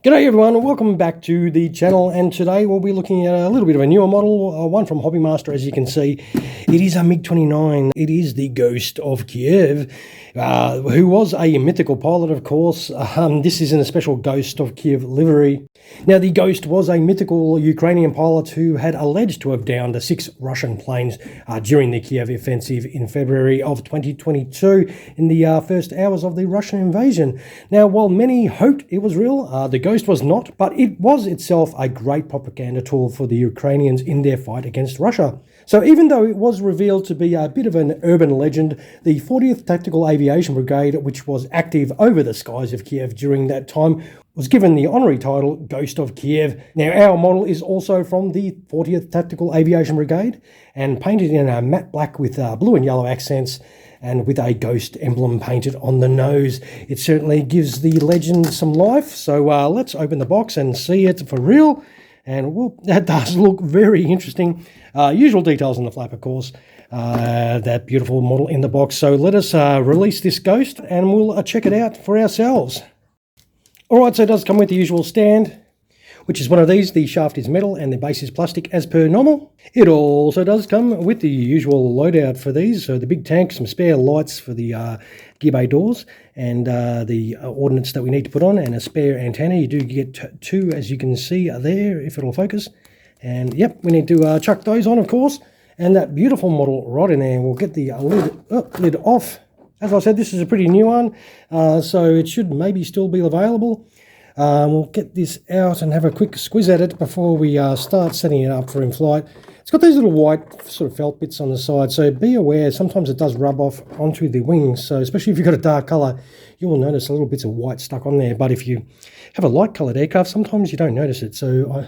G'day everyone, welcome back to the channel, and today we'll be looking at a little bit of a newer model, one from Hobbymaster. As you can see, it is a MiG-29. It is the Ghost of Kyiv, who was a mythical pilot, of course. This is in a special Ghost of Kyiv livery. Now, the Ghost was a mythical Ukrainian pilot who had alleged to have downed 6 Russian planes during the Kyiv offensive in February of 2022 in the first hours of the Russian invasion. Now, while many hoped it was real, the Ghost was not, but it was itself a great propaganda tool for the Ukrainians in their fight against Russia. So even though it was revealed to be a bit of an urban legend, the 40th Tactical Aviation Brigade, which was active over the skies of Kyiv during that time, was given the honorary title Ghost of Kyiv. Now, our model is also from the 40th Tactical Aviation Brigade and painted in a matte black with blue and yellow accents, and with a ghost emblem painted on the nose. It certainly gives the legend some life. So let's open the box and see it for real. And that does look very interesting. Usual details on the flap, of course. That beautiful model in the box. So let us release this Ghost and we'll check it out for ourselves. Alright, so it does come with the usual stand, which is one of these. The shaft is metal and the base is plastic as per normal. It also does come with the usual loadout for these. So the big tank, some spare lights for the gear bay doors, and the ordnance that we need to put on, and a spare antenna. You do get 2, as you can see there, if it'll focus. And yep, we need to chuck those on, of course. And that beautiful model right in there. We'll get the lid off. As I said, this is a pretty new one, so it should maybe still be available. We'll get this out and have a quick squiz at it before we start setting it up for in-flight. It's got these little white sort of felt bits on the side, so be aware sometimes it does rub off onto the wings. So especially if you've got a dark colour, you will notice little bits of white stuck on there. But if you have a light coloured aircraft, sometimes you don't notice it. So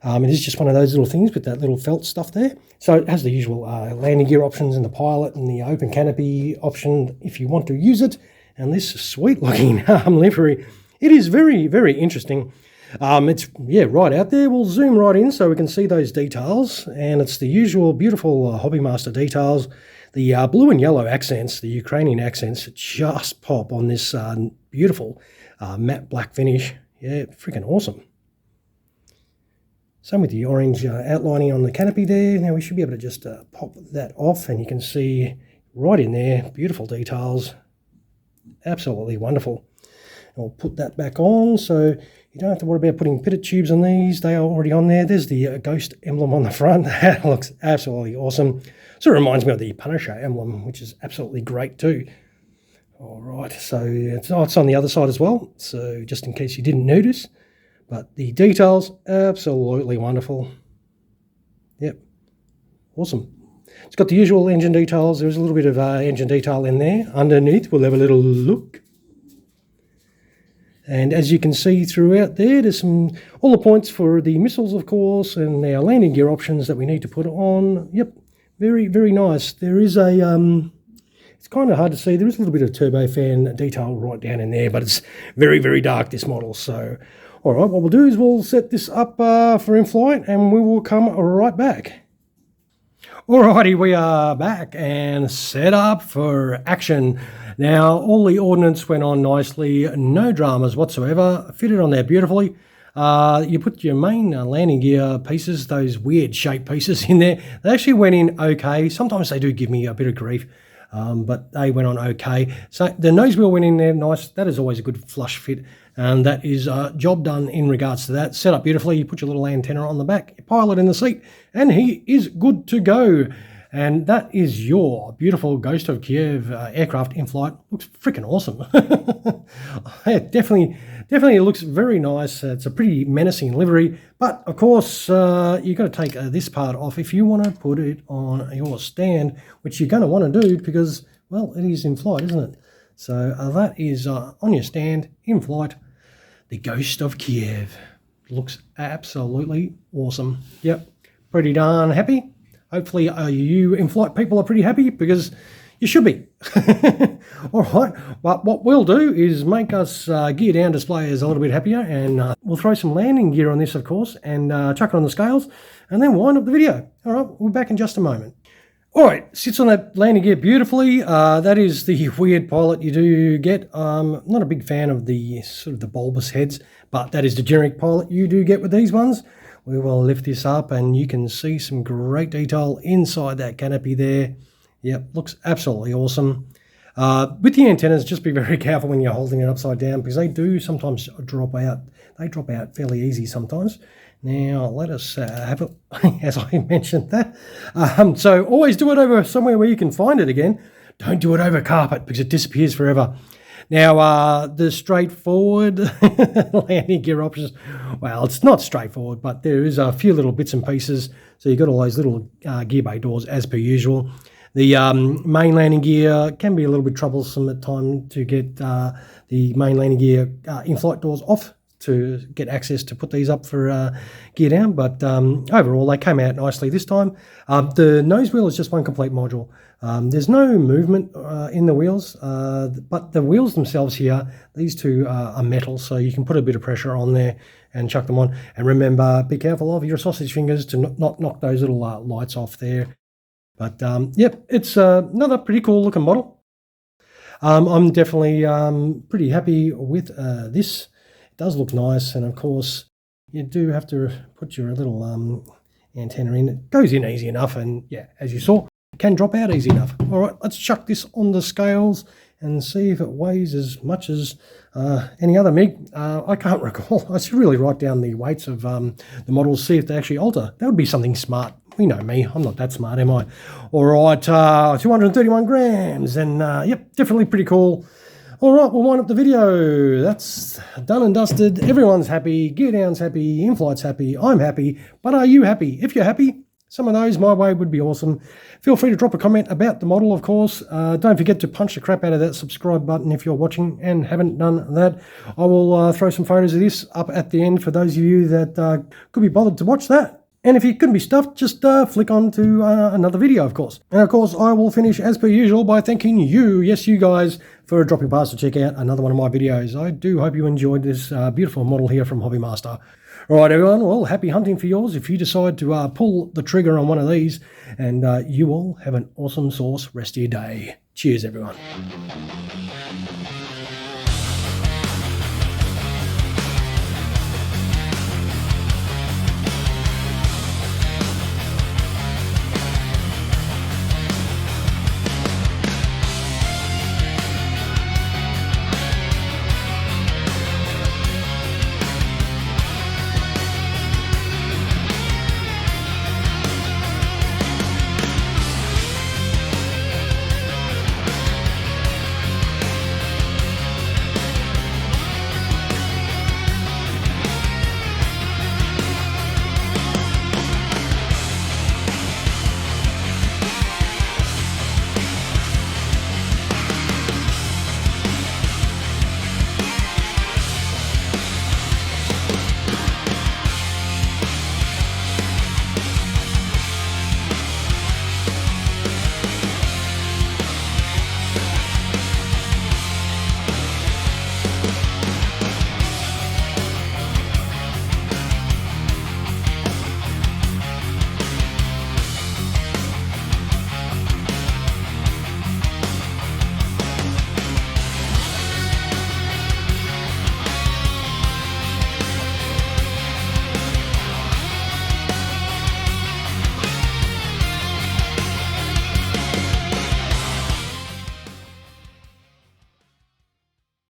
it is just one of those little things with that little felt stuff there. So it has the usual landing gear options and the pilot and the open canopy option if you want to use it. And this sweet looking livery. It is very, very interesting. It's, right out there. We'll zoom right in so we can see those details. And it's the usual beautiful Hobbymaster details. The blue and yellow accents, the Ukrainian accents, just pop on this beautiful matte black finish. Yeah, freaking awesome. Same with the orange outlining on the canopy there. Now we should be able to just pop that off, and you can see right in there, beautiful details. Absolutely wonderful. I'll put that back on, so you don't have to worry about putting pitted tubes on these. They are already on there. There's the Ghost emblem on the front. That looks absolutely awesome. So it reminds me of the Punisher emblem, which is absolutely great too. All right, so it's on the other side as well, so just in case you didn't notice. But the details, absolutely wonderful. Yep, awesome. It's got the usual engine details. There's a little bit of engine detail in there. Underneath, we'll have a little look. And as you can see throughout there, there's all the points for the missiles, of course, and our landing gear options that we need to put on. Yep, very, very nice. There is a, it's kind of hard to see. There is a little bit of turbofan detail right down in there, but it's very, very dark, this model. So, all right, what we'll do is we'll set this up for in-flight, and we will come right back. Alrighty, we are back and set up for action. Now, all the ordnance went on nicely, no dramas whatsoever, fitted on there beautifully. You put your main landing gear pieces, those weird shape pieces in there. They actually went in okay. Sometimes they do give me a bit of grief, but they went on okay. So the nose wheel went in there nice. That is always a good flush fit, and that is job done in regards to that. Set up beautifully. You put your little antenna on the back, your pilot in the seat, and he is good to go. And that is your beautiful Ghost of Kyiv aircraft in flight. Looks freaking awesome. It definitely looks very nice. It's a pretty menacing livery. But, of course, you've got to take this part off if you want to put it on your stand, which you're going to want to do because, well, it is in flight, isn't it? So that is on your stand, in flight, the Ghost of Kyiv. Looks absolutely awesome. Yep, pretty darn happy. Hopefully you in-flight people are pretty happy, because you should be. All right, but what we'll do is make us gear down displayers a little bit happier, and we'll throw some landing gear on this, of course, and chuck it on the scales, and then wind up the video. All right, we'll be back in just a moment. All right, sits on that landing gear beautifully. That is the weird pilot you do get. I'm not a big fan of the sort of the bulbous heads, but that is the generic pilot you do get with these ones. We will lift this up and you can see some great detail inside that canopy there. Yep, looks absolutely awesome. With the antennas, just be very careful when you're holding it upside down because they do sometimes drop out. They drop out fairly easy sometimes. Now, let us have it, as I mentioned that. So always do it over somewhere where you can find it again. Don't do it over carpet because it disappears forever. Now, the straightforward landing gear options, well, it's not straightforward, but there is a few little bits and pieces. So you've got all those little gear bay doors as per usual. The main landing gear can be a little bit troublesome at times to get the main landing gear in-flight doors off to get access to put these up for gear down, but overall they came out nicely this time. The nose wheel is just one complete module. There's no movement in the wheels, but the wheels themselves here, these two are metal, so you can put a bit of pressure on there and chuck them on. And remember, be careful of your sausage fingers to not knock those little lights off there. But yep, it's another pretty cool looking model. I'm definitely pretty happy with this. Does look nice, and of course you do have to put your little antenna in. It goes in easy enough, and yeah, as you saw, it can drop out easy enough. All right, let's chuck this on the scales and see if it weighs as much as any other MiG. I can't recall. I should really write down the weights of the models, see if they actually alter. That would be something smart. You know me, I'm not that smart, am I? All right, 231 grams, and yep, definitely pretty cool. All right, we'll wind up the video. That's done and dusted. Everyone's happy. Gear down's happy. In-flight's happy. I'm happy. But are you happy? If you're happy, some of those my way would be awesome. Feel free to drop a comment about the model, of course. Don't forget to punch the crap out of that subscribe button if you're watching and haven't done that. I will throw some photos of this up at the end for those of you that could be bothered to watch that. And if you couldn't be stuffed, just flick on to another video, of course. And of course, I will finish as per usual by thanking you, yes, you guys, for dropping past to check out another one of my videos. I do hope you enjoyed this beautiful model here from Hobby Master. All right, everyone, well, happy hunting for yours if you decide to pull the trigger on one of these. And you all have an awesome sauce rest of your day. Cheers, everyone.